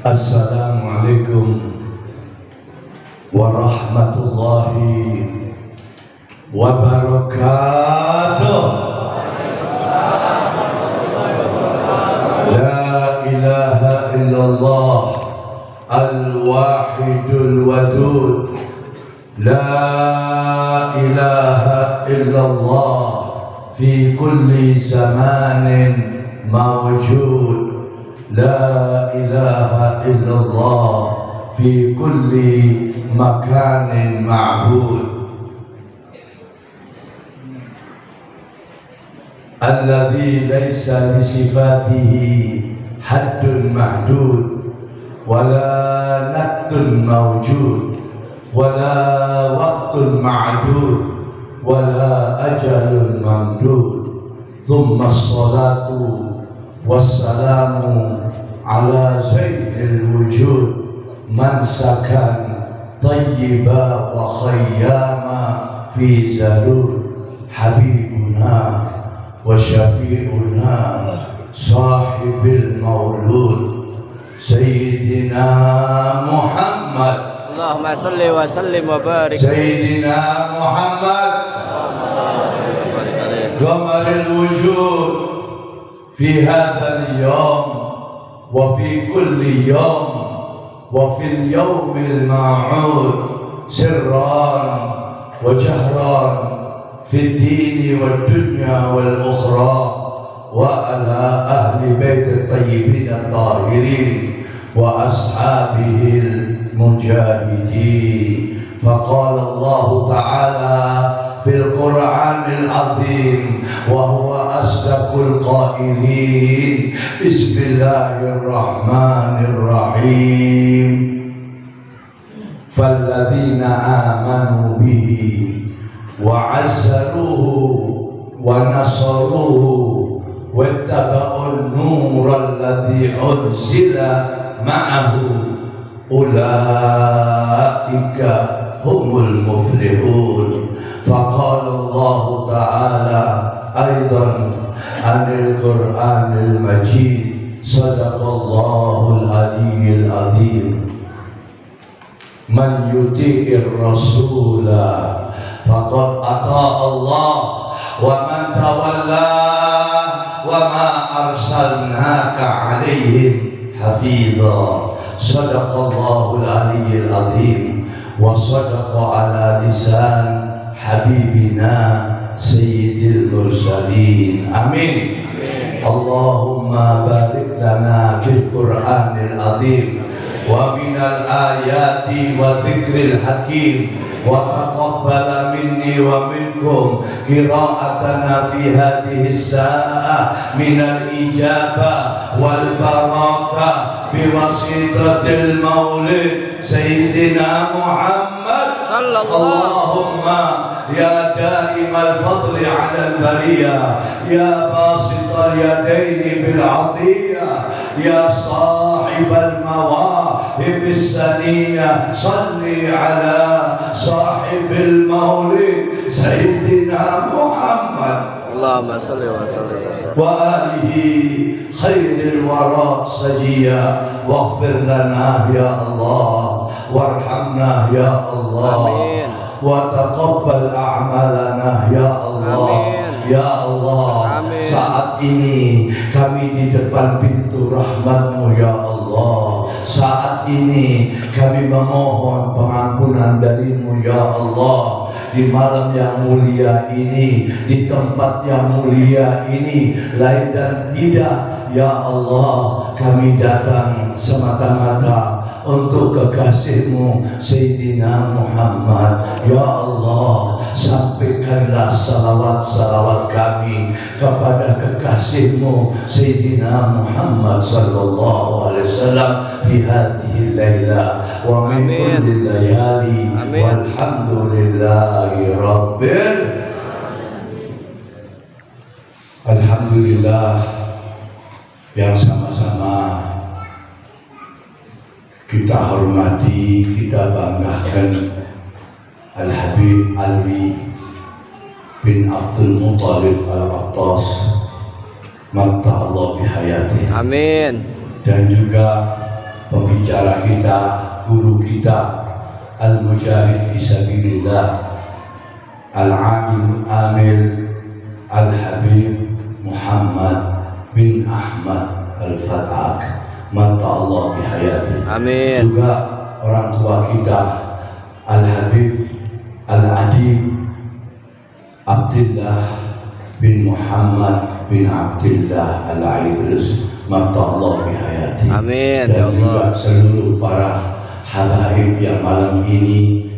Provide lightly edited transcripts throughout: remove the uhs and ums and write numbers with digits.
Assalamualaikum warahmatullahi wabarakatuh. La ilaha illallah al-wahidul wadud. La ilaha illallah fi kulli zamanin mawjud. La ilaha illallah fi kulli makanin ma'bud. Alladhi laysa li sifatihi haddun mahdud wala naktun mawjud wala waqtun ma'dud wala ajalun mamdud. Thumma as-salatu wassalamu ala zainil wujud man sakan tayyiba wa khayyama fi zalul habibuna wa syafi'una sahibil maulud sayyidina Muhammad. Allahumma salli wa sallim wa barik sayyidina Muhammad qamaril wujud fi hadzal yawm wa fi kulli yawm wa fil yawmil ma'ud sirran wa jahran fid dini wad dunya wal ukhra wa ala ahli bait tayyibin tahirin wa ashabihil mujahidin. Faqala Allah ta'ala fil Qur'anil azim wa huwa asdaqul qailin. Bismillahirrahmanirrahim. Falladzina amanu bihi wa azzaruhu wa nasaruhu wattaba'un nural ladzi unzila ma'ahu ulaika humul muflihun. Faqala Allah ta'ala aidan anil Qur'anil Majid sadaqallahul aliyyil azim. Man yuti'ir rasula faqad ata'a Allah wa man tawalla wa ma arsalnaka alaihim hafiza. Sadaqallahul aliyyil azim wa sadaqa ala lisan habibina sayyidil mursalin. Amin. Allahumma barik lana fil Qur'anil azim wa minal ayati wa dzikril hakim wa taqabbala minni wa minkum qira'atana fi hadhihi as-sa'ah minal ijabah wal barakah biwasitatil maulid sayyidina Muhammad. Allahumma ya daimal fadli ala al-bariyah ya basital yadaini bil atiyah ya sahibal mawahib as-saniyah salli ala sahibil maulid sayyidina Muhammad. Allahumma salli wa sallim wa alihi khairil wara sajiya waghfir lana ya Allah warhamna ya Allah. Amin. Wa taqabbal a'malana ya Allah. Amin. Ya Allah. Amin. Saat ini kami di depan pintu rahmat-Mu ya Allah. Saat ini kami memohon pengampunan dari-Mu ya Allah. Di malam yang mulia ini, di tempat yang mulia ini, lain dan tidak ya Allah, kami datang semata-mata untuk kekasih-Mu Sayyidina Muhammad. Ya Allah, sampaikanlah salawat-salawat kami kepada kekasih-Mu Sayyidina Muhammad sallallahu alaihi wasallam fi hadhihi laila wa min kulli layali walhamdulillahi rabbil. Alhamdulillah yang sama-sama kita hormati, kita banggakan Al-Habib Ali bin Abdul Muttalib Al-Attas, mata Allah bihayati. Amin. Dan juga pembicara kita, guru kita, Al-Mujahid Fisabilillah, Al-Amil Al-Habib Muhammad bin Ahmad Al-Fatah, mata Allah bihayati. Amin. Juga orang tua kita, Al-Habib Al-Adib Abdullah bin Muhammad bin Abdullah Al-Idris, mata Allah bihayati. Amin. Dan juga seluruh para habaib yang malam ini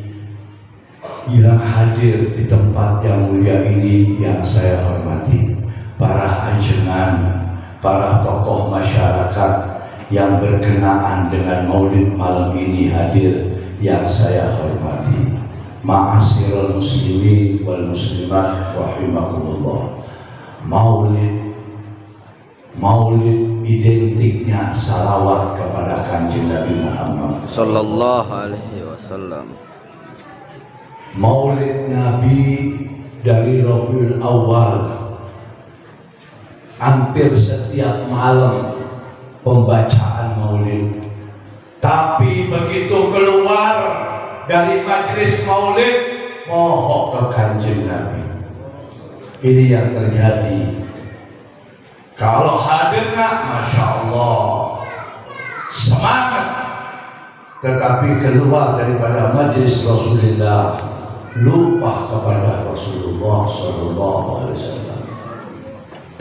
yang hadir di tempat yang mulia ini yang saya hormati, para ajengan, para tokoh masyarakat yang berkenaan dengan maulid malam ini hadir yang saya hormati. Ma'asyiral muslimin wal muslimat rahimakumullah. Maulid identiknya salawat kepada Kanjeng Nabi Muhammad Sallallahu alaihi wasallam. Maulid Nabi dari Rabiul Awal, hampir setiap malam pembacaan maulid. Tapi begitu keluar dari majelis maulid, mohon ke Kanjeng Nabi. Ini yang terjadi. Kalau hadirnya, masya Allah, semangat. Tetapi keluar daripada majelis Rasulullah, lupa kepada Rasulullah Sallallahu Alaihi Wasallam.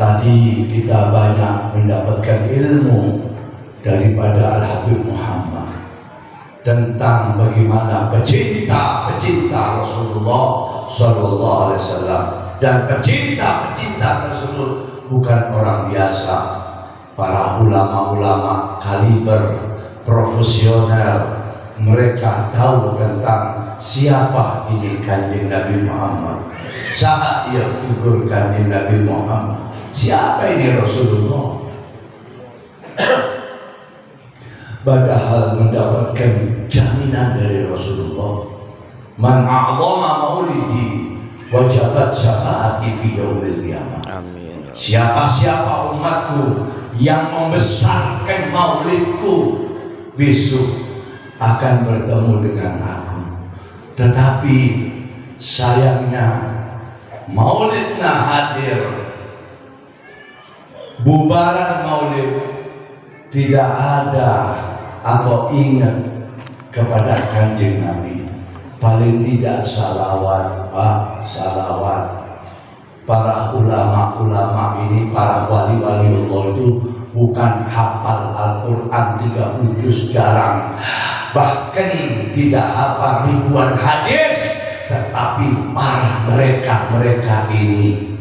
Tadi kita banyak mendapatkan ilmu daripada Al-Habib Muhammad tentang bagaimana pecinta Rasulullah Sallallahu Alaihi Wasallam, dan pecinta tersebut bukan orang biasa, para ulama-ulama kaliber profesional. Mereka tahu tentang siapa ini Kanjeng Nabi Muhammad, saat ia figur Kanjeng Nabi Muhammad, siapa ini Rasulullah. Padahal mendapatkan jaminan dari Rasulullah, man a'zama maulidi wajabat syafaati fi yaumil qiyamah. Amin. Siapa umatku yang membesarkan maulidku, besok akan bertemu dengan aku. Tetapi sayangnya maulidnya hadir, bubaran maulid tidak ada atau ingat kepada Kanjeng Nabi. Paling tidak salawat, salawat. Para ulama-ulama ini, para wali-wali Allah itu bukan hafal Al-Quran 30 juz, jarang, bahkan tidak hafal ribuan hadis, tetapi para mereka ini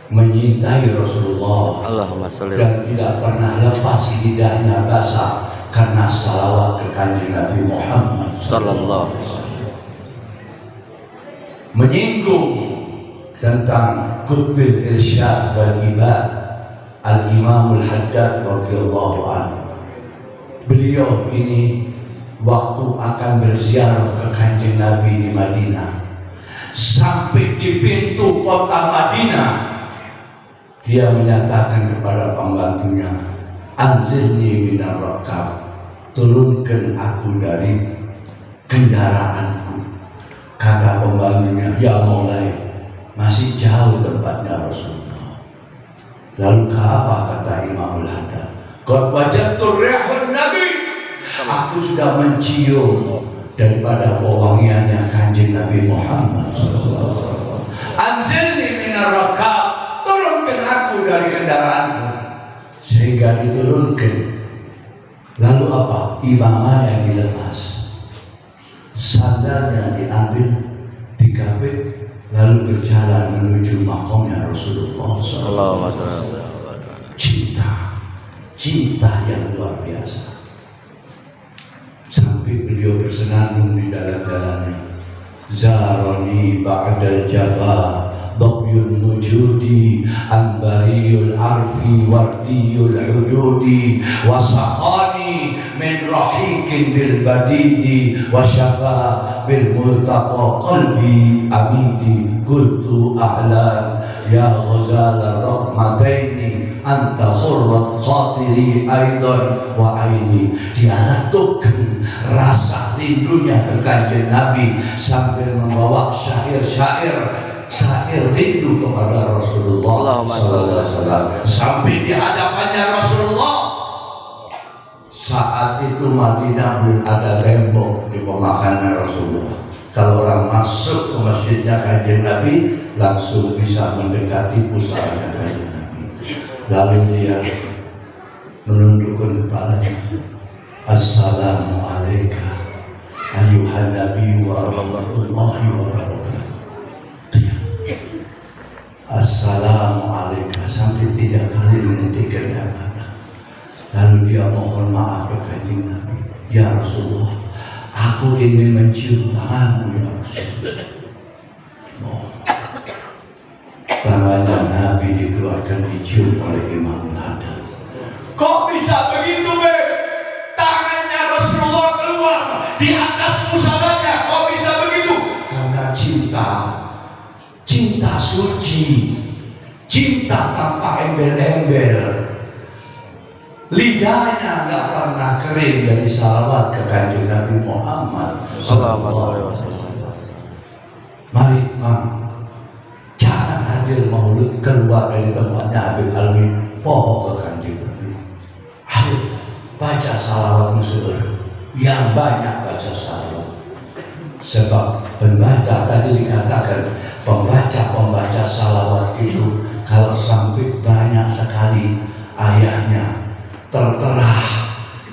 menyintai Rasulullah. Allahumma sholli Dan tidak pernah lepas lidahnya basah karena salawat ke Kanjeng Nabi Muhammad sallallahu alaihi wasallam. Menyinggung tentang Qutbil Irsyad wal Ibad Al-Imamul Haddad radhiyallahu anhu. Beliau ini waktu akan berziarah ke Kanjeng Nabi di Madinah, sampai di pintu kota Madinah, dia menyatakan kepada pembantunya, anzilni minar rakab, turunkan aku dari kendaraanku. Kata pembantunya, ya Maulai, masih jauh tempatnya Rasulullah. Lalu apa kata Imamul Haddad? Qad wajadtu rihun Nabi, aku sudah mencium daripada wewangiannya Kanjeng Nabi Muhammad SAW. Anzilni minar rakab, turunkan aku dari kendaraanku. Sehingga diturunkan. Lalu apa? Imamahnya dilepas, sandalnya diambil, dikapit, lalu berjalan menuju makamnya Rasulullah SAW. Cinta yang luar biasa, sampai beliau bersenandung di dalam-dalamnya. Zarani ba'dal jafa Dabyul wujudi Anbariyul arfi Wardiyul hududi Wasaqani wasaqani min rahiqin bil badidi wa syafa bil multaqa qalbi amidi qultu a'lan ya ghazal rahmataini anta khurrat khatiri aidan wa aini. Dia letukan rasa rindunya ke kanjeng Nabi sambil membawa syair-syair rindu kepada Rasulullah SAW. Sampai di hadapannya Rasulullah. Saat itu Madinah belum ada tembok di pemakanan Rasulullah. Kalau orang masuk ke masjidnya kanjeng Nabi langsung bisa mendekati pusaranya kanjeng Nabi. Lalu dia menundukkan kepalanya. Assalamualaikum ayuhan Nabi wa rahmatullahi wa barakatuh. Assalamualaikum sampai 3 kali menitikkan air mata. Lalu dia mohon maaf ke kanjeng Nabi. Ya Rasulullah, aku ingin mencium tanganmu ya Rasulullah. Oh. Tangannya Nabi dikeluarkan dicium oleh Imam Ladan. Kok bisa begitu, Beb? Tangannya Rasulullah keluar di atas pusaranya. Kok bisa begitu? Karena cinta suci, cinta tanpa embel-embel. Lidahnya nggak pernah kering dari salawat ke kanjeng Nabi Muhammad sallallahu alaihi wasallam. Mari, jangan hadir maulud keluar dari tempatnya Habib Alwi pohon ke kanjeng Nabi. Ayo baca salawat musuh yang banyak, baca salawat. Sebab pembaca tadi dikatakan pembaca salawat itu kalau sampai banyak sekali ayahnya tertera,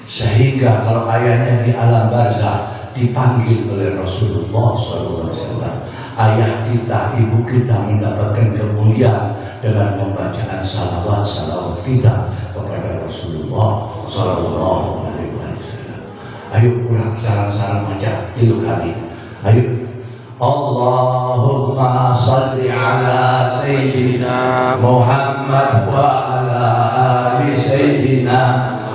sehingga kalau ayahnya di alam barzah dipanggil oleh Rasulullah SAW, ayah kita, ibu kita mendapatkan kemuliaan dengan pembacaan salawat kita kepada Rasulullah SAW. Ayo kurang sarang-sarang baca 3 kali. Ayo. Allahumma salli ala Sayyidina Muhammad wa ala ali Sayyidina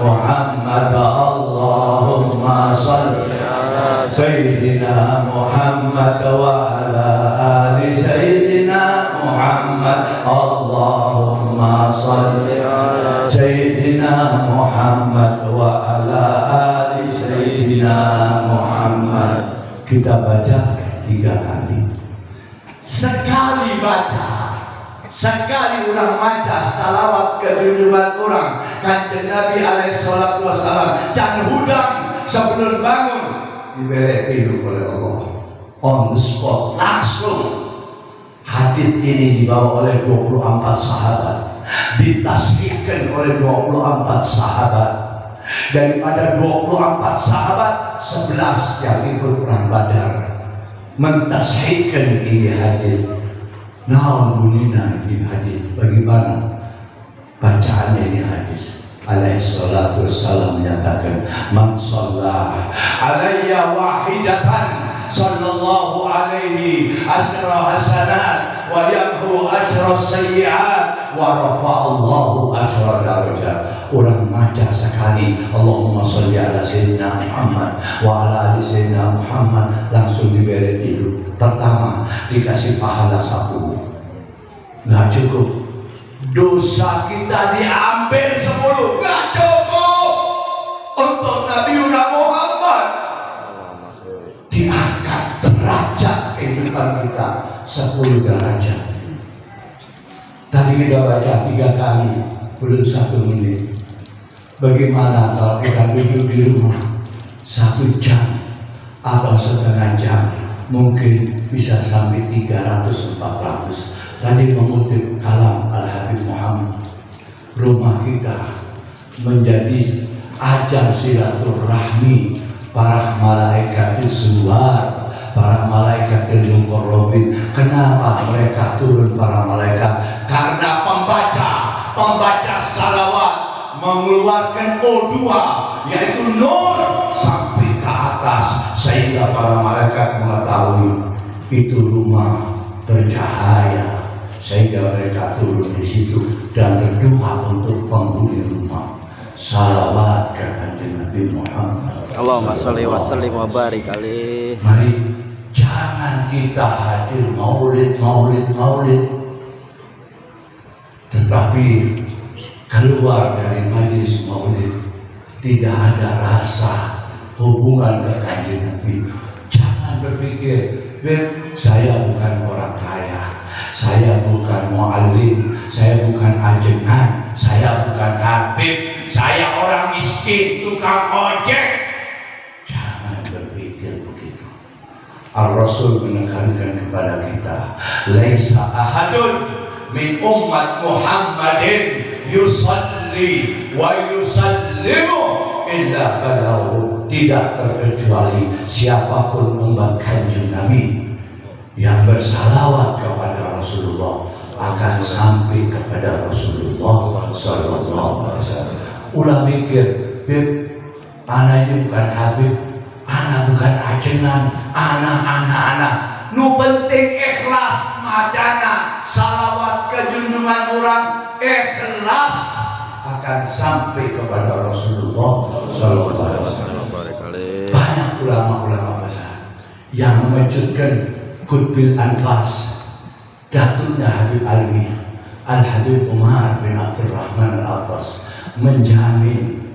Muhammad. Allahumma salli ala Sayyidina Muhammad wa ala ali Sayyidina Muhammad. Allahumma salli ala Sayyidina Muhammad wa ala ali Sayyidina Muhammad. Kita baca 3 kali. Sekali baca, sekali orang baca salawat ke junjungan orang kanjeng Nabi alaihi salatu wassalam, jangan hudang sebelum bangun, diberi hidup oleh Allah on the spot, langsung. Hadis ini dibawa oleh 24 sahabat, ditasbihkan oleh 24 sahabat. Daripada 24 sahabat, 11 yang ikut perang Badar mentashihkan ini hadis. Naon bunina ini hadis, bagaimana bacaannya ini hadis? Alaihi salatu wassalam menyatakan, man shalla alayya wahidatan sallallahu alaihi asyra hasanat wa yamhu asyra sayyi'at wa rafa'allahu asyra darajat. Orang baca sekali Allahumma sholli ala Sayyidina Muhammad wa ala ali Sayyidina Muhammad, langsung diberi tidur. Pertama dikasih pahala 10, nggak cukup. Dosa kita diambil 10, nggak cukup. Untuk Nabi Muhammad diangkat derajat kehidupan kita 10 derajat. Tadi kita baca 3 kali, belum 1 menit. Bagaimana kalau kita duduk di rumah 1 jam atau setengah jam, mungkin bisa sampai 300-400. Tadi mengutip kalam Al-Habib Muhammad, rumah kita menjadi ajang silaturahmi para malaikat Zuhar, para malaikat Al-Muqarrabin. Kenapa mereka turun para malaikat? Karena pembaca salawat mengeluarkan O2, yaitu nur sampai ke atas, sehingga para malaikat mengetahui itu rumah bercahaya, sehingga mereka turun di situ dan berdoa untuk penghuni rumah. salawat ke kanjeng Nabi Muhammad. Allahumma sholli wa sallim wa barik alaihi. Mari jangan kita hadir maulid, tetapi keluar dari majelis maulid tidak ada rasa hubungan ke kanjeng Nabi. Jangan berpikir, saya bukan orang kaya, saya bukan muallim, saya bukan ajengan, saya bukan habib, saya orang miskin, tukang ojek. Jangan berpikir begitu. Al-Rasul menekankan kepada kita, laisa ahadun min ummat Muhammadin yusalli wa yusallimu illa balahu. Tidak terkecuali siapapun umat kanjeng Nabi yang bersalawat kepada Rasulullah akan sampai kepada Rasulullah sallallahu alaihi wasallam. Ulah mikir, Bib, anak ini bukan habib, anak bukan ajengan, anak. Nu penting ikhlas macana salawat ke junjungan orang, ikhlas akan sampai kepada Rasulullah sallallahu alaihi wasallam. Banyak ulama-ulama besar yang mewujudkan Qutbil Anfas, Datuknya Habib Alwi, Al-Habib Umar bin Abdurrahman Al-Abbas menjamin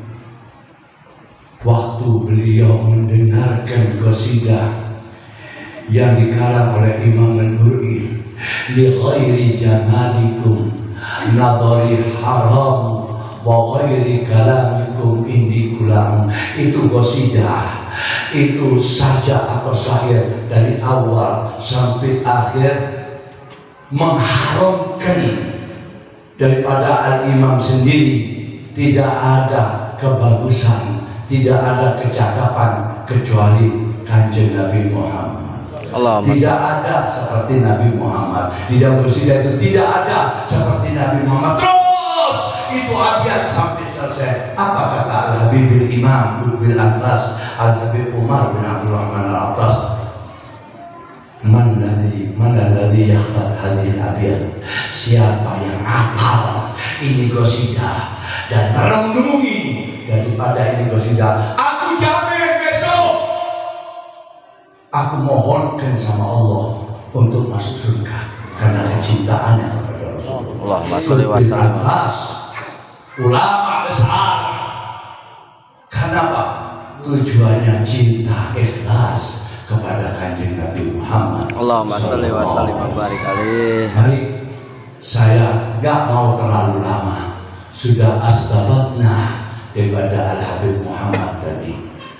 waktu beliau mendengarkan qasidah yang dikarang oleh Imam Al-Bur'i, li ghairi jamalikum nadhari haram wa ghairi kalamikum indi kulam. Itu qasidah, itu saja atau syair dari awal sampai akhir mengharamkan daripada al-imam sendiri. Tidak ada kebagusan, tidak ada kecakapan kecuali kanjeng Nabi Muhammad. Tidak ada seperti Nabi Muhammad. Di dalam qasidah itu tidak ada seperti Nabi Muhammad. Terus itu abjad sampai selesai. Apa kata Al-Habib Imam Qutbil Anfas, Al-Habib Umar bin Abdurrahman Al-Abbas? Man ladzi yahfad hadhihi al-abyad. Siapa yang hafal ini qasidah dan merenungi daripada ini qasidah, aku jamin besok aku mohonkan sama Allah untuk masuk surga karena kecintaannya kepada Rasulullah. Allahumma sholli wa sallim. Ulama besar. Kenapa? Tujuannya cinta ikhlas kepada kanjeng Nabi Muhammad. Allahumma sholli wa sallim wa barik alaihi. Mari, saya gak mau terlalu lama. Sudah astaghfirullah daripada Al-Habib Muhammad tadi.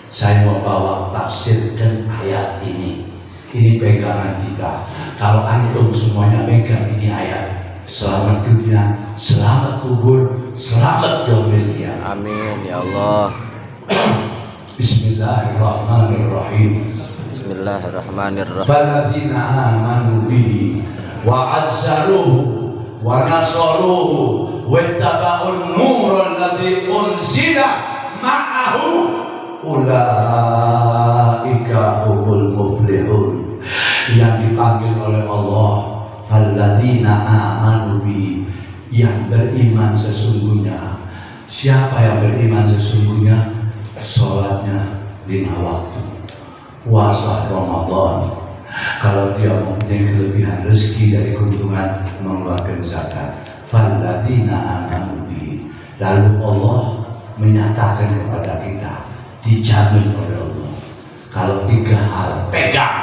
Saya mau bawa tafsirkan ayat ini. Ini pegangan kita. Kalau antum semuanya pegang ini ayat, selamat dunia, selamat kubur, selamat yaumil qiyamah. Amin ya Allah. Bismillahirrahmanirrahim. Bismillahirrahmanirrahim. Falladzina amanu bihi wa azzaruhu wa nasaruhu wattaba'un nural ladzi unzila ma'ahu ulaika humul muflihun. Yang dipanggil oleh Allah, falladzina amanu bihi, yang beriman sesungguhnya. Siapa yang beriman sesungguhnya? Sholatnya 5 waktu, puasa Ramadan, kalau dia mempunyai kelebihan rezeki dari keuntungan mengeluarkan zakat. Falladzina amanu bihi. Lalu Allah menyatakan kepada kita, dijamin oleh Allah, kalau 3 hal pegang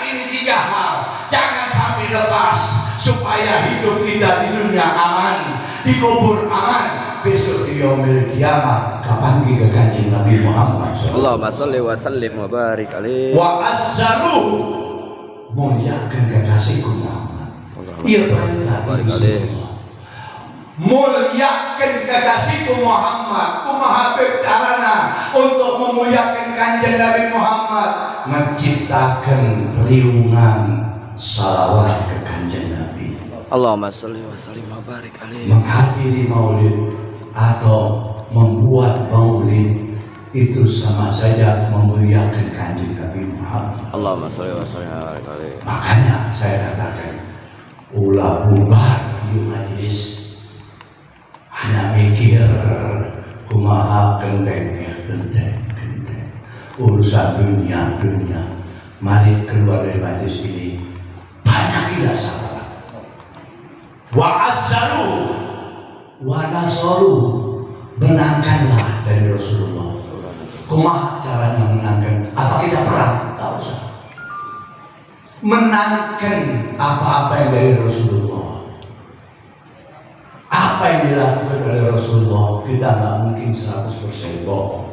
ini 3 hal, jangan sampai lepas, supaya hidup kita di dunia aman, di kubur aman, besok di yaumil qiyamah kapan ke kanjeng Nabi Muhammad. Allahumma sholli wa sallim wa barik alaihi. Wa azzaru, muliakan kekasihku Muhammad. Iya perintah muliakan kekasihku Muhammad. Kumaha habib carana untuk memuliakan kanjeng Nabi Muhammad, menciptakan riungan salawat ke kanjeng Nabi. Allahumma sholli wa sallim wa barik alaihi. Menghadiri maulid atau membuat maulid itu sama saja memuliakan kanjeng Nabi Muhammad. Allahumma sholli wa sallim wa barik alaihi. Makanya saya katakan, ulah bubar di majelis Anak mikir kumaha genteng urusan dunia. Mari keluar dari majlis ini, banyakilah sahabat. Wa azzalu wa nasaru, menangkanlah dari Rasulullah. Kumaha caranya menangkan? Apa kita perang? Tak usah. Menangkan apa-apa yang dari Rasulullah. Apa yang dilakukan oleh Rasulullah, kita nggak mungkin 100% bohong.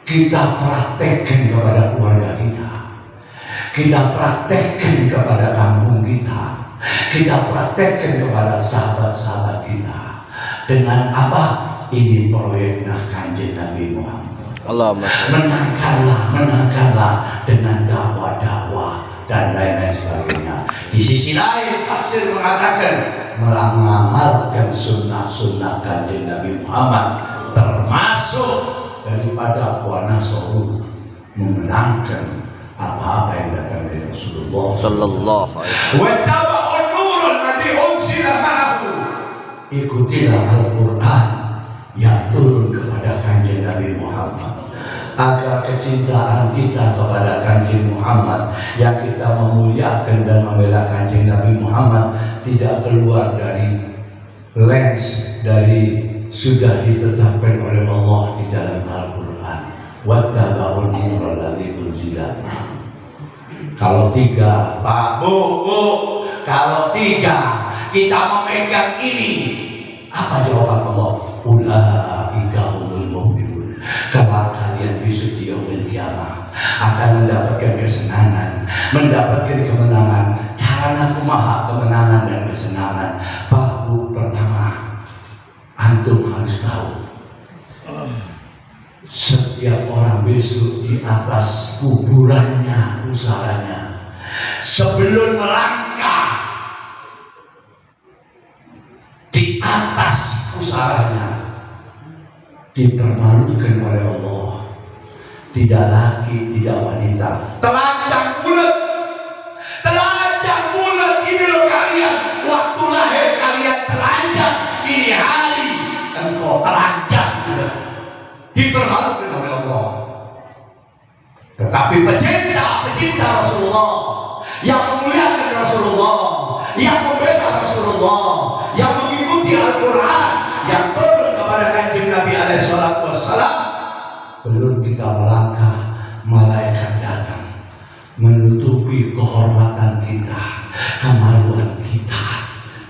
Kita praktekkan kepada keluarga kita, kita praktekkan kepada kampung kita, kita praktekkan kepada sahabat-sahabat kita. Dengan apa? Ini proyek Kanjeng Nabi Muhammad. Allahumma menangkanlah dengan dakwah dan lain-lain sebagainya. Di sisi lain tafsir mengatakan mengamalkan sunnah-sunnah Kanjeng Nabi Muhammad, termasuk daripada puana soru, memenangkan apa-apa yang datang dari Rasulullah sallallahu alaihi wasallam. Wa taba'un nurul ladzi unzila ma'ahu, ikutilah Al-Quran yang turun kepada Kanjeng Nabi Muhammad, agar kecintaan kita kepada Kanjeng Muhammad, yang kita memuliakan dan membela Kanjeng Nabi Muhammad, tidak keluar dari lens dari sudah ditetapkan oleh Allah di dalam Al-Quran. Wattaba'un nurul ladzi unzila. Kalau tiga, Pak, Bu, kalau tiga kita memegang ini, apa jawaban Allah? Ulaika humul mu'minun. Kalau kalian besok di yaumil qiyamah akan mendapatkan kesenangan, mendapatkan kemenangan. Caranya kumaha kemenangan dan kesenangan? Pak, Bu, pertama, antum harus tahu, setiap orang besok di atas kuburannya, usahanya, sebelum melangkah di atas usahanya, dipermalukan oleh Allah. Tidak laki, tidak wanita, telanjang bulat ini loh kalian. Waktu lahir kalian telanjang, ini hari engkau telanjang juga, dipermalukan oleh Allah. Tetapi pecinta Rasulullah, yang memuliakan Rasulullah, yang membela Rasulullah, yang mengikuti Al-Quran, yang turun kepada Kanjeng Nabi Alaihissalam, belum kita melangkah, malaikat datang menutupi kehormatan kita, kemaluan kita.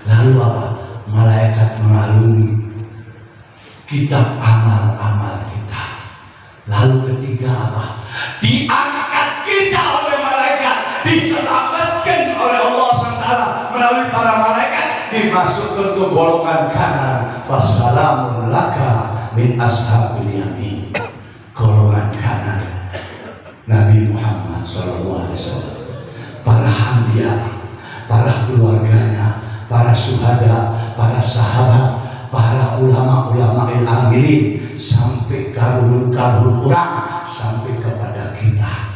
Lalu apa? Malaikat mengalungi kitab amal-amal kita. Lalu ketiga apa? Diangkat kita oleh malaikat, diselamatkan oleh Allah SWT melalui para malaikat, dimasukkan ke golongan kanan. Wassalamun laka min ashabil yamin. Golongan kanan Nabi Muhammad SAW, para hamba, para keluarganya, para syuhada, para sahabat, para ulama-ulama al-amilin, sampai karun-karun orang, sampai kepada kita,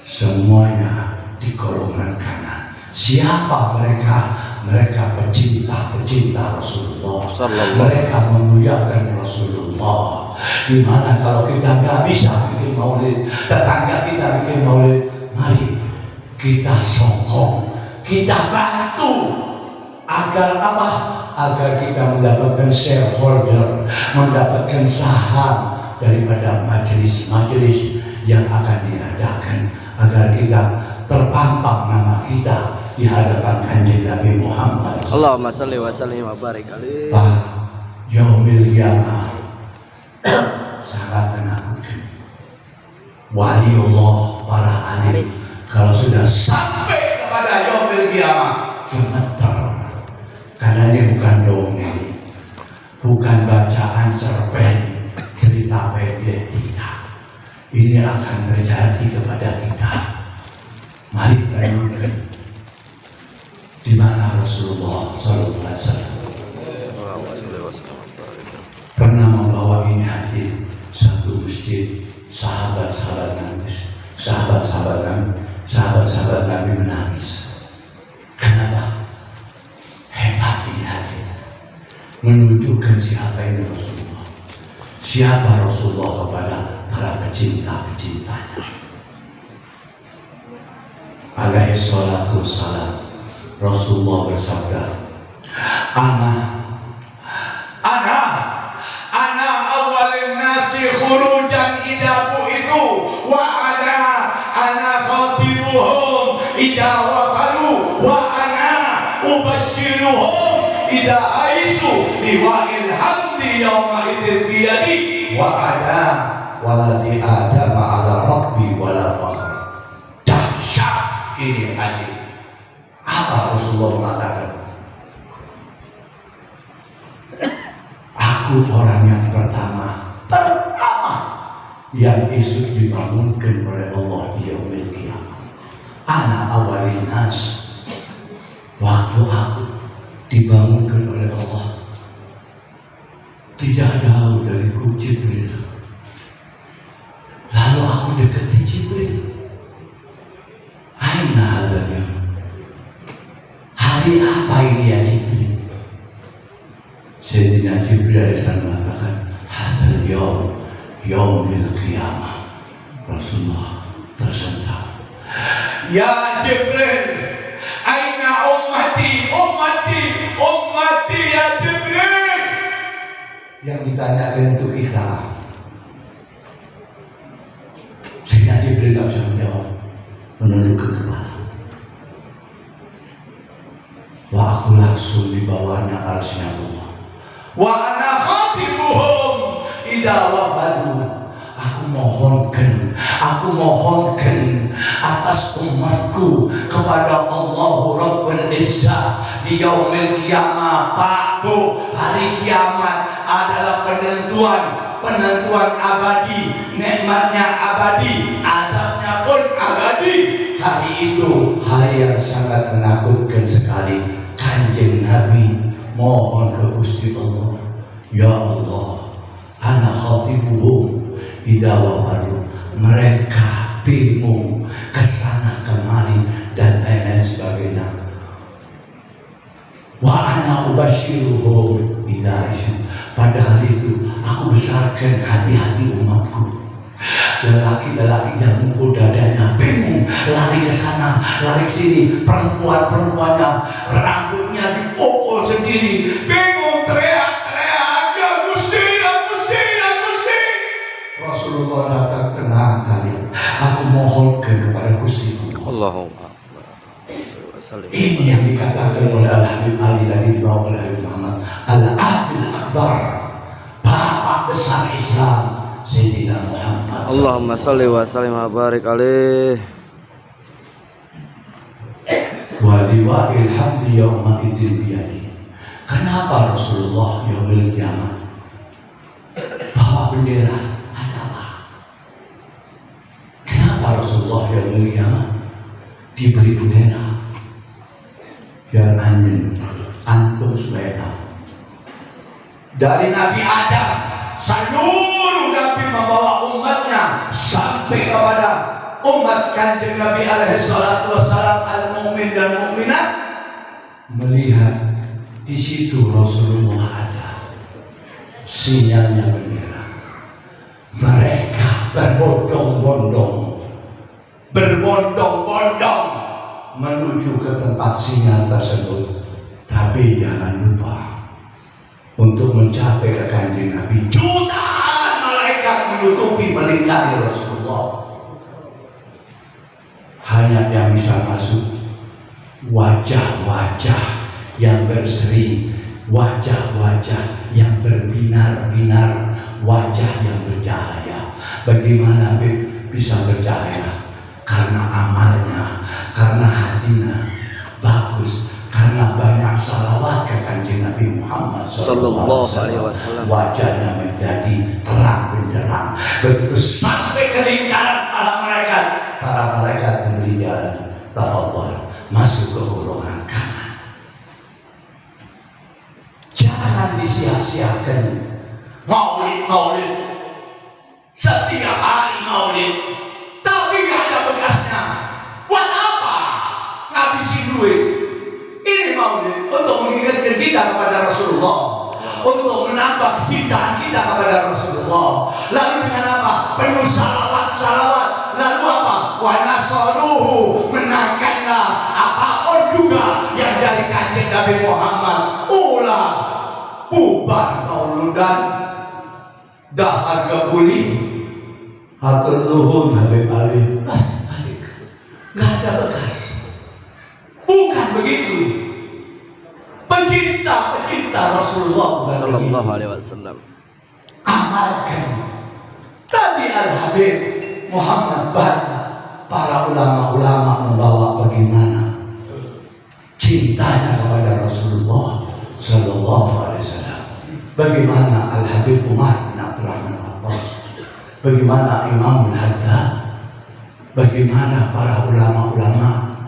semuanya di golongan kanan. Siapa mereka? Mereka pecinta Rasulullah. Mereka memuliakan Rasulullah. Gimana kalau kita nggak bisa bikin maulid, tetangga kita bikin maulid, mari kita sokong, kita bantu agar apa? Agar kita mendapatkan shareholder, mendapatkan saham daripada majelis-majelis yang akan diadakan, agar kita terpampang nama kita di hadapan Kanjeng Nabi Muhammad. Allahumma sholli wa sallim wa barik alaihi. Pak, yaumil qiyamah sangat menakutkan. Waliullah, para alim, kalau sudah sampai kepada yaumil qiyamah, gemetar. Karena ini bukan dongeng, bukan bacaan cerpen, cerita pendek, tidak. Ini akan terjadi kepada kita. Mari renungkan di mana Rasulullah SAW pernah membawa ini hadis satu masjid, sahabat-sahabat Nabi menangis. Kenapa? Hebat ini hadis. siapa ini Rasulullah? Siapa Rasulullah kepada para pecinta-pecintanya? Alaihi salatu wassalam. Rasulullah bersabda, Ana awalin nasi khurujan idza bu'ithu wa ana khatibuhum idza wafalu wa ana ubashiruhum idza aisu biwa'il hamdi yawma idzin biyadi wa ana waladi adam ala rabbi wala fakhr. Dahsyat ini hadis. Apa Rasulullah mengatakan? Aku orang yang pertama yang esok dibangunkan oleh Allah di yaumil qiyamah. Ana awalin nas. Waktu aku dibangunkan oleh Allah, tidak jauh dariku Jibril. Lalu aku dekati Jibril. Aina hadanya? Hari apa ini ya Jibril? Sayyidina Jibril mengatakan, hadal yaumil qiyamah. Rasulullah tersentak. Ya Jibril, aina ummati ya Jibril. Yang ditanyakan itu kita. Sayyidina Jibril tak bisa menjawab, menundukkan kepala. Wa aku langsung di bawahnya arsy Allah. Wa ana khatibuhum idza wafadu. Aku mohonkan atas umatku kepada Allah Rabbul Izzah di yaumil qiyamah. Pak Bu, hari kiamat adalah penentuan abadi, nikmatnya abadi, adabnya pun abadi. Hari itu hari yang sangat menakutkan sekali. Kanjeng Nabi mohon ke Gusti Allah, ya Allah, ana khatibuhum idza wafadu. Mereka bingung kesana kemari dan lain-lain sebagainya. Wa ana ubashiruhum idza aisu. Pada hari itu aku besarkan hati-hati umatku. Lelaki-lelaki yang mukul dadanya bingung, lari ke sana, lari ke sini. Perempuan-perempuannya rambutnya dipukul sendiri, bingung, teriak-teriak, ya Gusti, ya Gusti, ya Gusti. Rasulullah datang, tenang kalian, aku mohonkan kepada Gusti Allahumma. Ini yang dikatakan oleh Al-Habib Ali tadi, dibawa oleh Habib Muhammad, Al-Ahdil Akbar, bapak besar Islam Sayyidina Muhammad. Allahumma salli wa sallim wa barik alaih. Wa liwa'il hamdi yawma idzin biyadi. Kenapa Rasulullah yaumil qiyamah bawa bendera? Ada. Kenapa Rasulullah yaumil qiyamah diberi bendera? Biar antum supaya tahu. Dari Nabi Adam, seluruh Nabi membawa umatnya sampai kepada umat Kanjeng Nabi alaihi salatu wassalam, al-mu'min dan mukminat, melihat di situ Rasulullah ada. Sinyalnya bendera. Mereka berbondong-bondong menuju ke tempat sinyal tersebut. Tapi jangan lupa, untuk mencapai ke Kanjeng Nabi, jutaan malaikat menutupi melingkari Rasulullah. Hanya yang bisa masuk wajah-wajah yang berseri, wajah-wajah yang berbinar-binar, wajah yang bercahaya. Bagaimana bisa bercahaya? Karena amalnya, karena hatinya bagus, karena banyak salawat ke Kanjeng Nabi Muhammad sallallahu alaihi wasallam. Wajahnya menjadi terang benderang. Begitu sampai ke lingkaran para malaikat memberi jalan, tafadhol, masuk ke golongan kanan. Jangan disia-siakan maulid. Setiap hari maulid, tapi gak ada bekasnya. Buat apa ngabisin duit? Ini maulid untuk mengingatkan kita kepada Rasulullah, untuk menambah kecintaan kita kepada Rasulullah. Lalu dengan apa? Penuh salawat. Lalu apa? Wa nasaruhu, menangkanlah apapun juga yang dari kanjeng Nabi Muhammad. Ulah bubar mauludan, dahar kebuli, hatur nuhun Habib Ali. Balik, nggak ada bekas. Bukan begitu. Pencinta Rasulullah Sallallahu alaihi wasallam. amalkan. Tadi Al-Habib Muhammad Bata, para ulama-ulama membawa bagaimana cintanya kepada Rasulullah Sallallahu Alaihi Wasallam. Bagaimana Al-Habib Umar bin Abdurrahman Abbas, bagaimana Imam Al-Haddad, bagaimana para ulama-ulama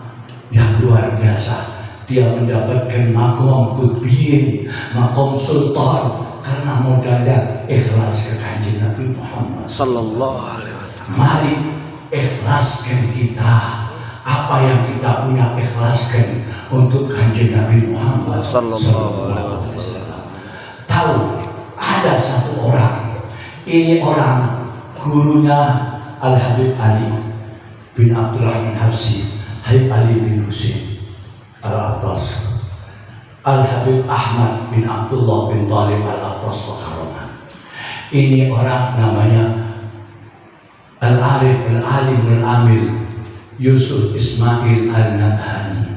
yang luar biasa. Dia mendapatkan makom kutbiyin, makom sultan, karena modalnya ikhlas ke kanjeng Nabi Muhammad Sallallahu alaihi wasallam. Mari ikhlaskan kita apa yang kita punya, ikhlaskan untuk kanjeng Nabi Muhammad Sallallahu alaihi wasallam. Tahu ada satu orang, ini orang gurunya Al-Habib Ali bin Abdurrahman Habsyi, Habib Ali bin Husain Al-Abbas, Al-Habib Ahmad bin Abdullah bin Talib Al-Abbas wa Karoman. Ini orang namanya Al-Arif Al-Alim Al-Amil Yusuf Ismail Al-Nabhani,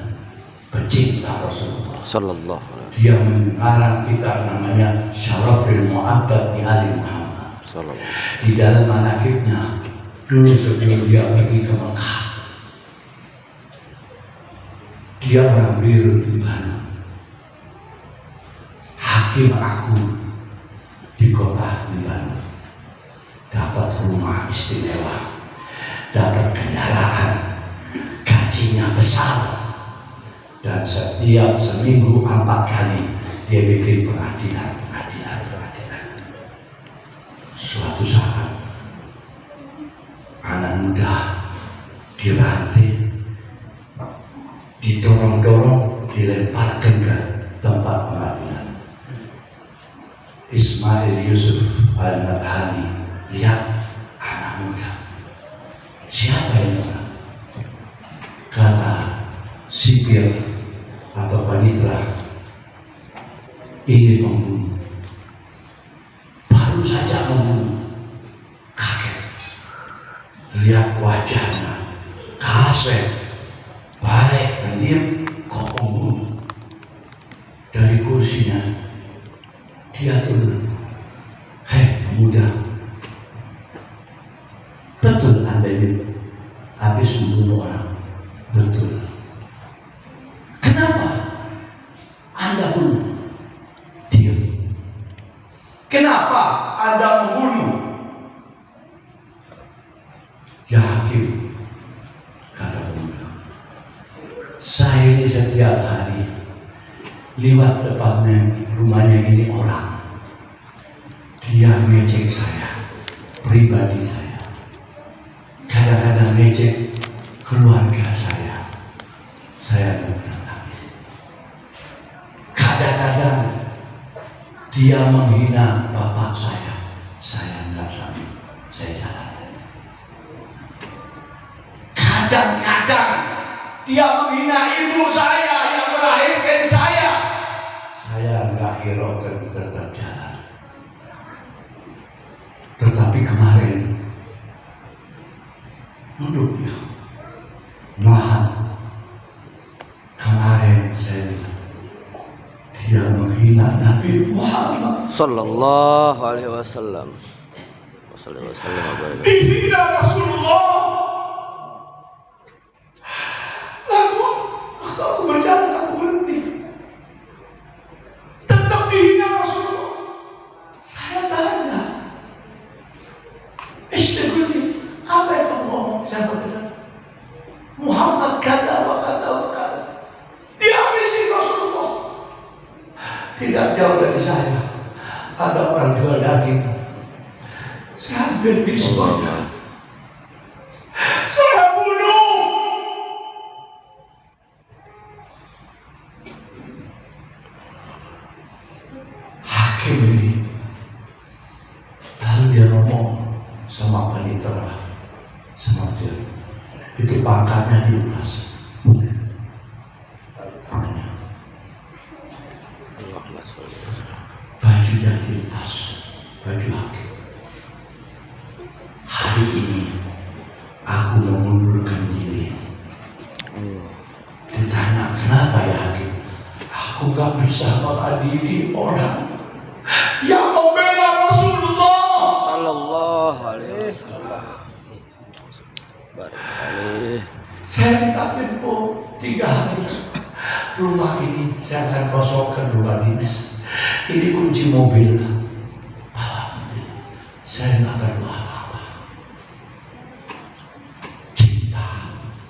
pecinta Rasulullah. Sallallahu alaihi wasallam. Dia mengarang kitab namanya Syarafil Mu'abbad di Ali Muhammad. Sallallahu. Di dalam manakibnya, dulu sebelum dia pergi ke Mekah, dia orang Beirut, Lebanon, hakim agung di kota Lebanon, dapat rumah istimewa, dapat kendaraan, gajinya besar, dan setiap seminggu 4 kali dia bikin peradilan. Suatu saat anak muda dirantai, didorong-dorong, dilemparkan ke tempat pengadilan. Ismail Yusuf Al-Nabhani lihat anak muda, siapa ini orang? Kata sipir atau panitra, ini pembunuh, baru saja membunuh. Kaget lihat wajahnya, kasih balik dan dia kok pembunuh. Dari kursinya dia turun. Hei pemuda, betul Anda ini habis membunuh orang? Betul. Kenapa Anda bunuh? Diam. Kenapa Anda membunuh? Ya hakim, kata pemuda, saya ini setiap hari lewat depannya rumahnya ini orang, dia ngejek saya, pribadi saya, kadang-kadang ngejek keluarga saya nggak pernah tangis. Kadang-kadang dia menghina bapak saya nggak sanggup, saya jalan. Kadang-kadang dia menghina ibu saya yang melahirkan saya nggak hiraukan, tetap jalan. Tetapi kemarin duduk ya, nahan. Kemarin saya lihat dia menghina Nabi Muhammad Sallallahu alaihi wasallam. Sallallahu alaihi wasallam. dihina Rasulullah. Lalu aku berjalan, aku berhenti, tetap dihina Rasulullah. Saya tanya, istighfari, apa yang kamu ngomong? Saya berkata, Muhammad kata wa kata wa kata. Dihabisi Rasulullah. Tidak jauh dari saya ada orang jual daging. Saya ambil pisaunya, saya bunuh. Hakim ini seperti pangkatnya dilepas. Bajunya dilepas, baju hakim. Hari ini aku mengundurkan diri. Ditanya kenapa ya hakim? Aku gak bisa mengadili orang yang membela Rasulullah Sallallahu alaihi wasallam. Barik. Saya minta tempo 3 hari. Rumah ini saya akan kosongkan rumah dinas. Ini kunci mobil. Saya nggak perlu apa-apa. Cinta.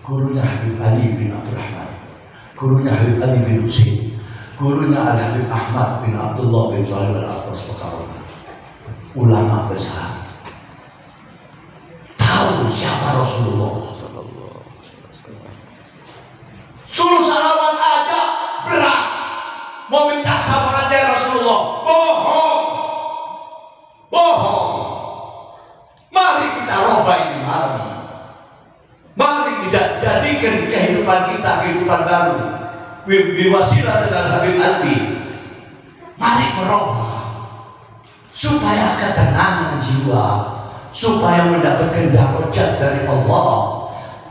Gurunya Habib Ali bin Abdurrahman, gurunya Habib Ali bin Husain, gurunya Al-Habib Ahmad bin Abdullah bin Talib al-Abbas Fakarona. Ulama besar. Tahu siapa Rasulullah. Suruh salawat aja berat. Mau minta syafaatnya Rasulullah, bohong. Bohong. Mari kita rubah ini malam. Mari kita jadikan kehidupan kita kehidupan baru. Biwasilah dan Habib Ali. Mari merubah supaya ketenangan jiwa, supaya mendapatkan darajat dari Allah.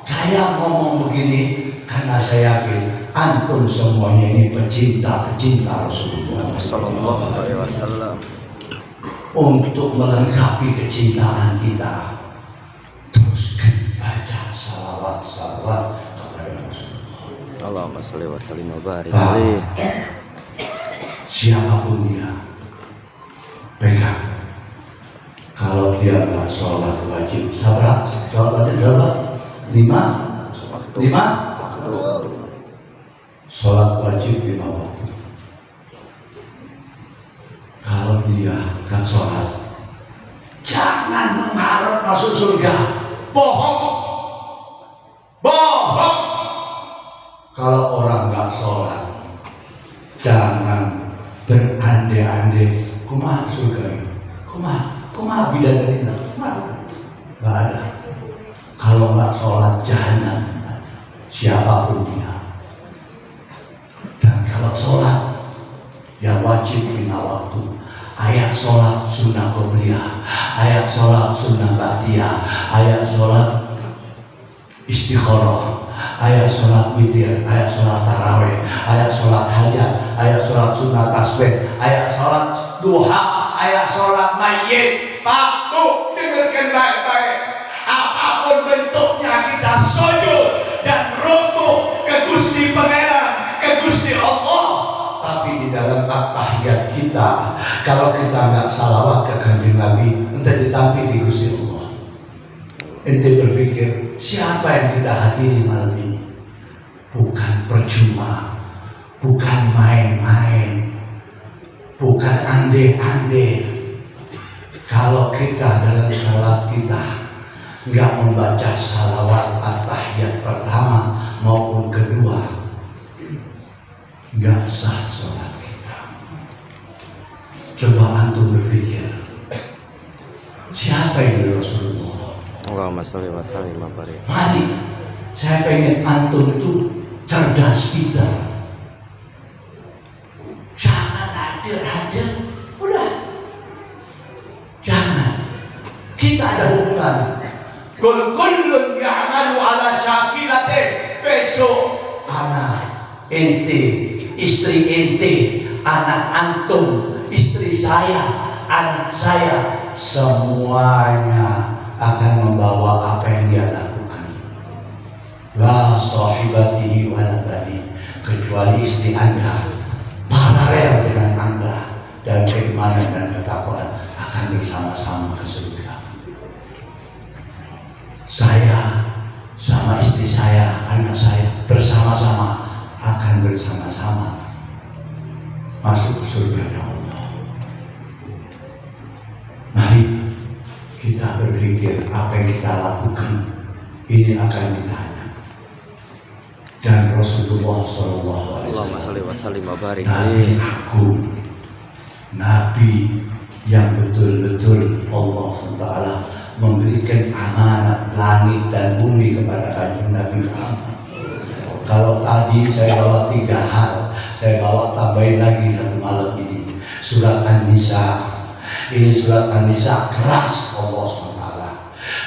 Saya ngomong begini karena saya yakin antum semuanya ini pecinta Rasulullah Sallallahu alaihi wasallam. Untuk melengkapi kecintaan kita, teruskan baca salawat kepada Rasulullah. Allahumma sholli wa sallim wa barik Pak, alaihi. siapapun dia, pegang. Kalau dia nggak sholat wajib, sholat wajib berapa? 5. Sholat wajib 5 waktu. Kalau dia nggak sholat, jangan mengharap masuk surga. Bohong. Kalau orang nggak sholat, jangan berandai-andai kumaha surga, kumaha bidadari, nggak ada. Kalau nggak sholat jahanam, siapapun dia. Dan kalau sholat yang wajib 5 waktu, ayat sholat sunnah qobliyah, ayat sholat sunnah ba'diyah, ayat sholat istikharah, ayat sholat witir, ayat sholat taraweh, ayat sholat hajat, ayat sholat sunnah tasbih, ayat sholat duha, ayat sholat mayyit. Pak, tuh dengarkan baik-baik. Apapun bentuknya kita sujud dan rukuk ke Gusti Pangeran, ke Gusti Allah. Tapi di dalam at-tahiyat kita, kalau kita nggak salawat ke kanjeng Nabi, entah ditampil di Gusti Allah. Ente berpikir siapa yang kita hadiri malam ini? Bukan percuma, bukan main-main, bukan ande-ande. Kalau kita dalam sholat kita nggak membaca salawat at-tahiyat pertama maupun kedua, nggak sah sholat kita. Coba antum berpikir, siapa yang Rasulullah? Allahumma sholli wa sallim wa barik. Mari, saya pengen antum itu cerdas kita. Jangan hadir, udah. Jangan. Kita ada hubungan. Kullun ya'malu ala syakilate. Besok anak ente, istri ente, anak antum, istri saya, anak saya, semuanya akan membawa apa yang dia lakukan. La sahibatihi wa la bani, kecuali istri Anda paralel dengan Anda, dan keimanan dan ketakwaan akan bersama-sama ke surga. Saya sama istri saya, anak saya bersama-sama akan bersama-sama masuk ke surga Allah. Mari kita berpikir apa yang kita lakukan ini akan ditanya. Dan Rasulullah SAW, Allahumma sholli wa sallim wa barik Nabi alaihi. agung, Nabi yang betul-betul Allah SWT memberikan amanat langit dan bumi kepada Kanjeng Nabi Muhammad. Kalau tadi saya bawa 3 hal, saya bawa tambahin lagi satu malam ini. Surat An-Nisa. Ini surat An-Nisa keras Allah SWT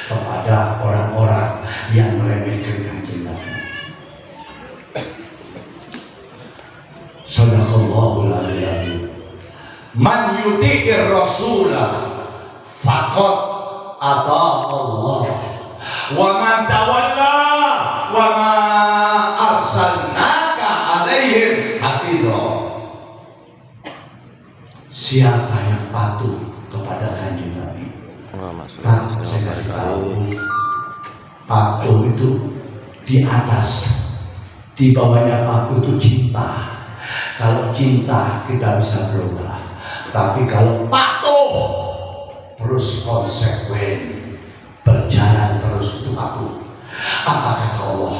kepada orang-orang yang meremehkan Kanjeng Nabi. Sadaqallahul aliyyil. Man yuti'ir rasulah faqad ata Allah wa man tawalla wa ma arsalnaka alaihim hafidha. Siapa yang patuh kepada Kanjeng Nabi? Pak, saya kasih tahu, patuh itu di atas, di bawahnya patuh itu cinta. Kalau cinta kita bisa berubah, tapi kalau patuh terus konsekuen, berjalan terus itu patuh. Apa kata Allah?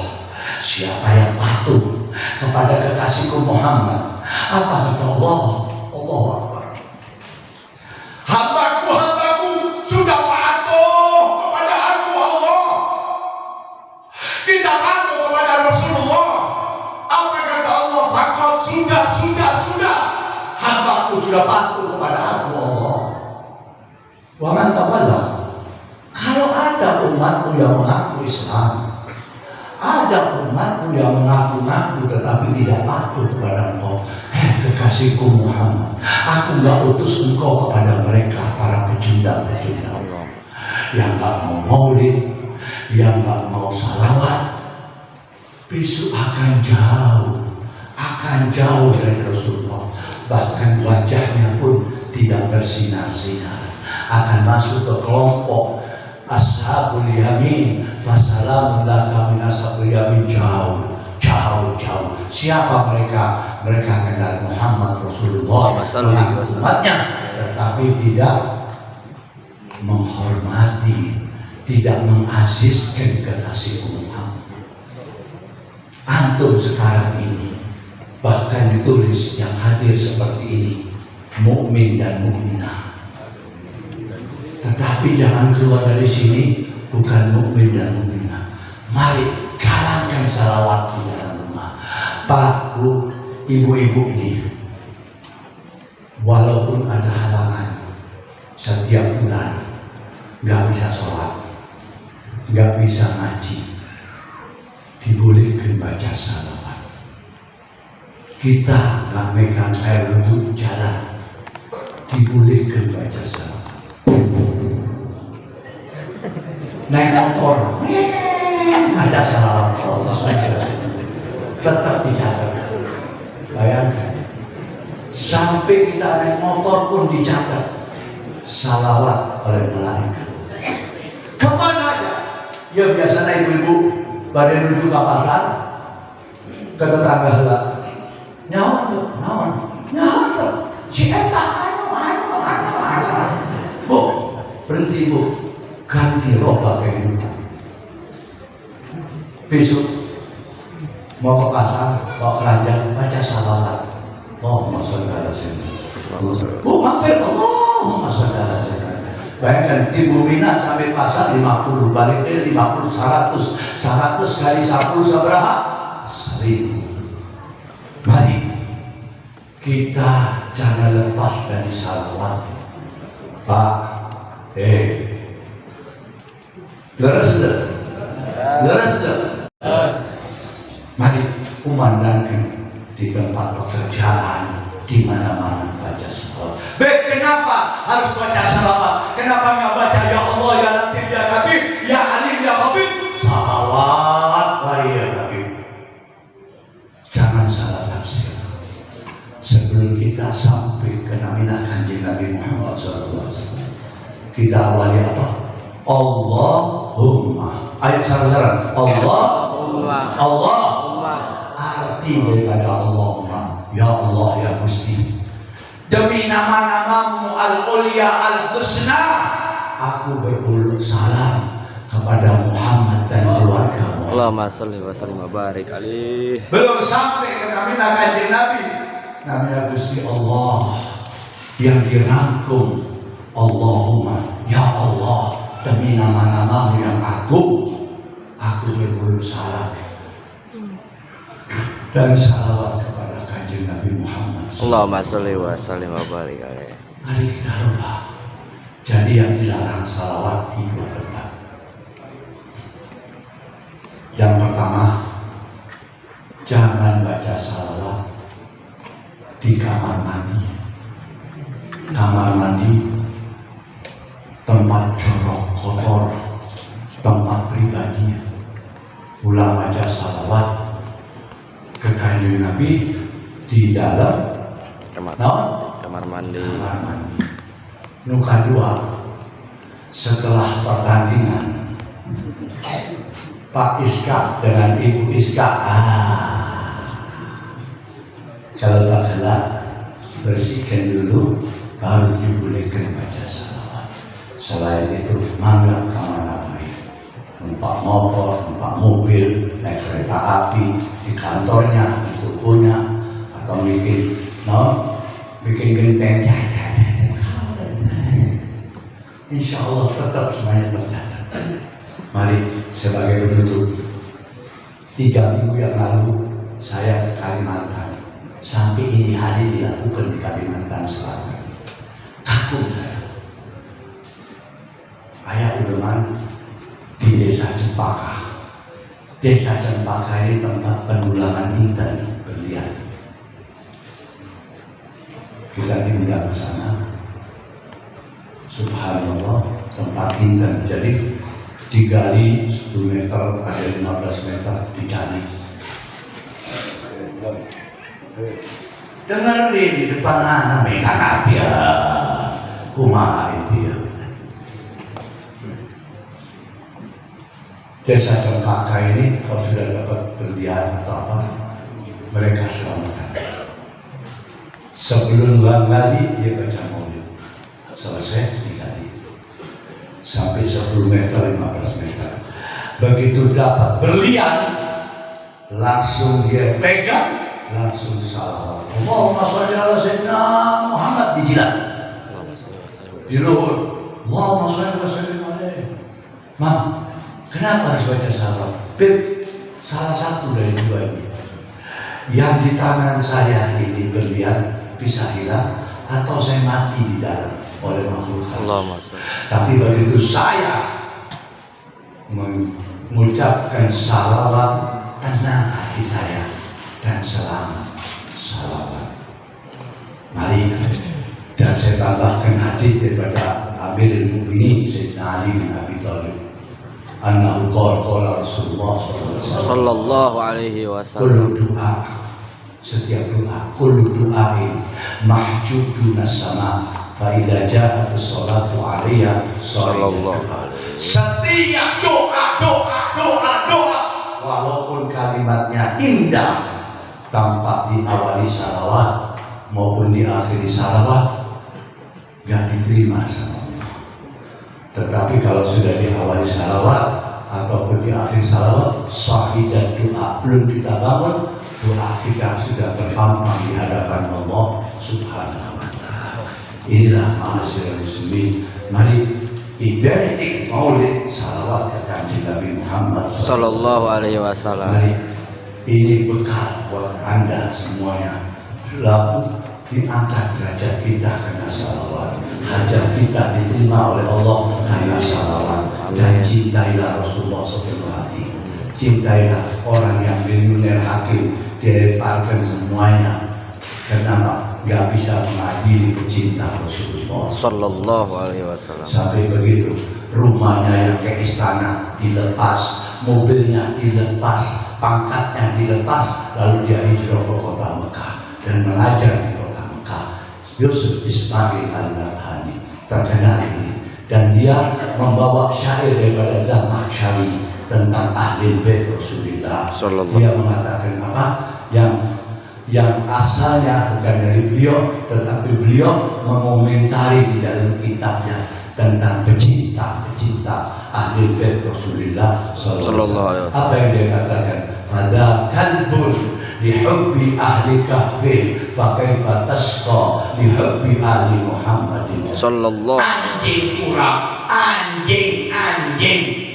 Siapa yang patuh kepada kekasihku Muhammad? Apa kata Allah? Allah Akbar. Hambaku sudah patuh kepada aku Allah. Kita patuh kepada Rasulullah. Apa kata Allah? Fakot sudah. Hambaku sudah patuh kepada aku Allah. Wa man tawalla. Kalau ada umatmu yang mengaku Islam, ada umatmu yang mengaku-ngaku tetapi tidak patuh kepada engkau, kekasihku Muhammad, aku enggak utus engkau kepada mereka para pecundang-pecundang yang enggak mau maulid, yang enggak mau salawat, besok akan jauh dari Rasulullah. Bahkan wajahnya pun tidak bersinar-sinar, akan masuk ke kelompok Ashabul Yamin. Fasalamun laka min ashabul yamin. Jauh. Siapa mereka? Mereka kenal Muhammad Rasulullah, umatnya, tetapi tidak menghormati, tidak mengazizkan kekasih Muhammad. Antum sekarang ini bahkan ditulis yang hadir seperti ini, mukmin dan mukminah. Tetapi jangan keluar dari sini bukan mukmin dan mukminah. Mari galangkan salawat di dalam rumah. Pak, Bu, ibu-ibu ini, walaupun ada halangan, setiap bulan nggak bisa sholat, nggak bisa ngaji, dibolehkan baca salawat. Kita nggak megang air wudhu jalan, dibolehkan baca salawat. Naik motor, baca salawat Allah, tetap dicatat. Bayangkan, sampai kita naik motor pun dicatat salawat oleh malaikat. Kemana aja? Ya biasanya ibu-ibu pada menuju ke pasar, ke tetangga lah. Nyawa tuh, si Eta, Bu, berhenti Bu, ganti roh pakai kehidupan. Besok mau ke pasar, mau keranjang, baca salawat. Allahumma sholli ala sayyidina. Bu, mampir, Allahumma sholli ala sayyidina. Bayangkan di Bumina sampai pasar 50, balik dari 50, 100 kali 10 seberapa? 1000. Mari kita jangan lepas dari salawat. Pak, leres deh. Mari kumandangkan di tempat pekerjaan, di mana-mana baca salawat. Kenapa harus baca salawat? Kenapa nggak baca ya Allah, ya Latif, ya Habib, ya Alim, ya Habib? Salawat lah ya Habib. Jangan salah tafsir. Sebelum kita sampai ke naminah Kanjeng Nabi Muhammad SAW, kita awali apa? Allahumma. Ayo saran-saran. Allahumma. Arti daripada Allahumma, ya Allah, ya Gusti, demi nama-namamu al-ulya al-husna, aku beruluk salam kepada Muhammad dan keluarga. Allahumma sholli wa sallim wa barik alaihi. Belum sampai ke naminah Kanjeng Nabi, naminah Gusti Allah yang dirangkum. Allahumma, ya Allah, demi nama-namamu yang agung, aku berwudu salam dan salawat kepada kanjeng Nabi Muhammad. Allahumma sholli wa sallim wa barik alaihi. Mari kita rubah. Jadi yang dilarang salawat di dua tempat. Yang pertama, jangan baca salawat di kamar mandi. Kamar mandi tempat jorok kotor, tempat pribadi. Ulang baca salawat ke kanjeng Nabi di dalam kamar mandi. Nuka dua, setelah pertandingan Pak Iska dengan Ibu Iska, kalau tak salah bersihkan dulu, baru dibolehkan baca salawat. Selain itu, mangga kemana-mana, numpak motor, numpak mobil, naik kereta api, di kantornya, di tokonya, atau bikin genteng, insya Allah tetap semuanya tercatat. Mari sebagai penutup, 3 minggu yang lalu saya ke Kalimantan. Sampai ini hari dilakukan di Kalimantan Selatan. Kagum saya. Ayah Udeman di Desa Cempaka. Desa Cempaka ini tempat pendulangan intan berlian. Kita diundang ke sana. Subhanallah, tempat intan. Jadi digali 10 meter, ada 15 meter, dicari. Dengerin di depan anak mereka nabi ya, kumaha itu ya. Desa Cempaka ini kalau sudah dapat berlian atau apa, mereka selamatkan. Sebelum gali dia baca maulid, selesai digali sampai 10 meter, 15 meter. Begitu dapat berlian, langsung dia pegang, langsung salawat. Allahumma sholli ala sayyidina Muhammad, dijilat. Di luhur. Allahumma sholli ala sayyidina Muhammad. Ma, kenapa harus baca salawat? Beb, salah satu dari dua ini. Yang di tangan saya ini berlian bisa hilang, atau saya mati di dalam oleh makhluk halus. Tapi begitu saya mengucapkan salawat, tenang hati saya dan selamat salawat. Mari, dan saya tambahkan hadis daripada Amirul Mukminin Sayyidina Ali bin Abi Thalib. Annahu qala Rasulullah sallallahu alaihi wasallam, kullu doa, setiap doa, kullu doain mahjubun as-sama fa idza ja'at as-salatu 'alayya sallallahu alaihi. Setiap doa walaupun kalimatnya indah, tampak diawali salawat maupun diakhiri salawat, gak diterima sama Allah. Tetapi kalau sudah diawali salawat ataupun diakhiri salawat, sahih dan doa belum kita bangun, doa kita sudah terpampang di hadapan Allah Subhanahu wa ta'ala. Inilah ma'asyiral muslimin, mari identik maulid salawat ke kanjeng Nabi Muhammad sallallahu alaihi wasallam. Mari, ini bekal buat Anda semuanya. Lalu diangkat derajat kita karena salawat, hajat kita diterima oleh Allah karena salawat. Dan cintailah Rasulullah sepenuh hati. Cintailah orang yang miliuner hakim, dilemparkan semuanya. Kenapa? Gak bisa mengadili pecinta Rasulullah sallallahu alaihi wasallam. Sampai begitu, rumahnya yang ke istana dilepas, mobilnya dilepas, pangkatnya dilepas, lalu dia hijrah ke kota Mekah dan mengajar di kota Mekah. Yusuf Ismail Al-Nabhani terkenal ini, dan dia membawa syair daripada Dzamakhsyari tentang ahli bait Rasulullah. Dia mengatakan apa? Yang asalnya bukan dari beliau, tetapi beliau mengomentari di dalam kitabnya tentang pecinta ahli bait Rasulullah sallallahu alaihi wasallam. Apa yang dia katakan? Fadza kalbun li hubbi ahli kahfi fa kaifa tasqa li hubbi ahli Muhammadin Sallallahu. anjing kurang anjing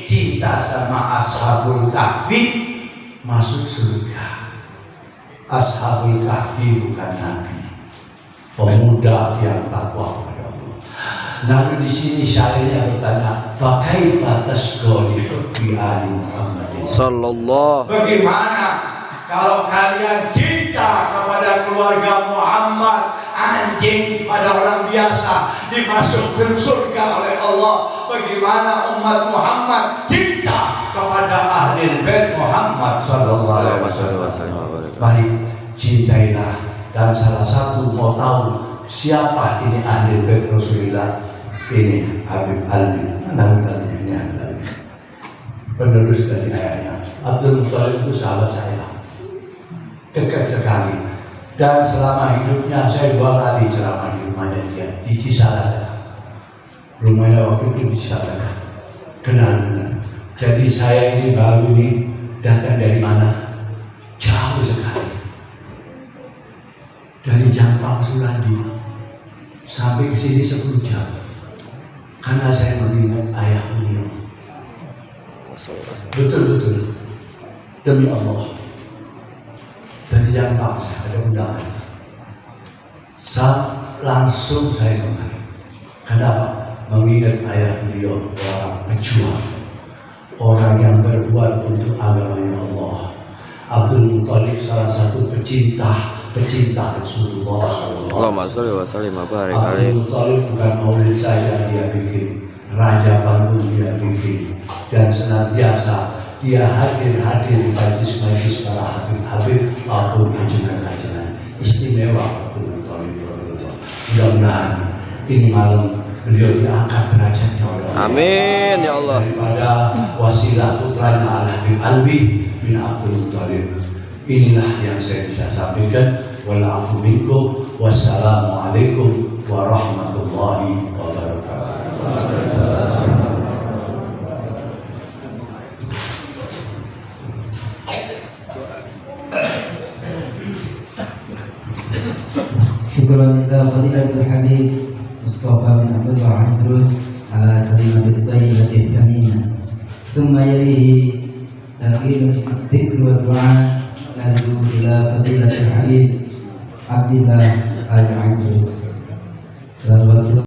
cinta sama ashabul kahfi masuk surga. Ashabul kahfi bukan nabi, pemuda yang takwa kepada Allah. Lalu di sini syairnya bertanya, fa kaifa tasqa li hubbi ahli Muhammadin. Sallallahu. Bagaimana kalau kalian cinta kepada keluarga Muhammad, anjing pada orang biasa dimasukkan surga oleh Allah? Bagaimana umat Muhammad cinta kepada ahli bait Muhammad sallallahu alaihi wasallam? Baik, cintailah. Dan salah satu mau tahu siapa ini ahli bait Rasulullah? Ini Habib Alwi. Mana Habib Alwi? Ini Habib Alwi, penerus dari ayahnya. Abdul Muthalib itu sahabat saya, dekat sekali. Dan selama hidupnya saya 2 kali ceramah di rumahnya dia di Cisarada. Rumahnya waktu itu di Cisarada, kenal benar. Jadi saya ini baru ini datang dari mana? Jauh sekali, dari Jampang Sulandi sampai ke sini 10 jam, karena saya mengingat ayah beliau. Betul-betul demi Allah, dari Jampang saya ada undangan, langsung saya kemari. Kenapa? Mengingat ayah beliau orang pejuang, orang yang berbuat untuk agamanya Allah. Abdul Muthalib salah satu pecinta Rasulullah SAW. Allahumma sholli wa sallim wa barik Abdul alaihi. Muthalib bukan maulid saja dia bikin, Raja Bandung dia bikin, dan senantiasa dia hadir di majlis para habib maupun ajaran istimewa. Abdul Muthalib, mudah-mudahan ini malam beliau diangkat derajatnya oleh Allah. Amin ya Allah. Daripada wasilah putranya Al Habib Alwi bin Abdul Muthalib. Inilah yang saya bisa sampaikan. Wa'alaikum minkum. Wassalamualaikum warahmatullahi wabarakatuh. Syukran ila fadilatul Habib Mustafa bin Abdullah Idrus ala kalimatit thayyibatis saminah. Tsumma yalihi taqilul dzikr wa du'a nadu ila fadilatul Habib Abdullah al-Idrus.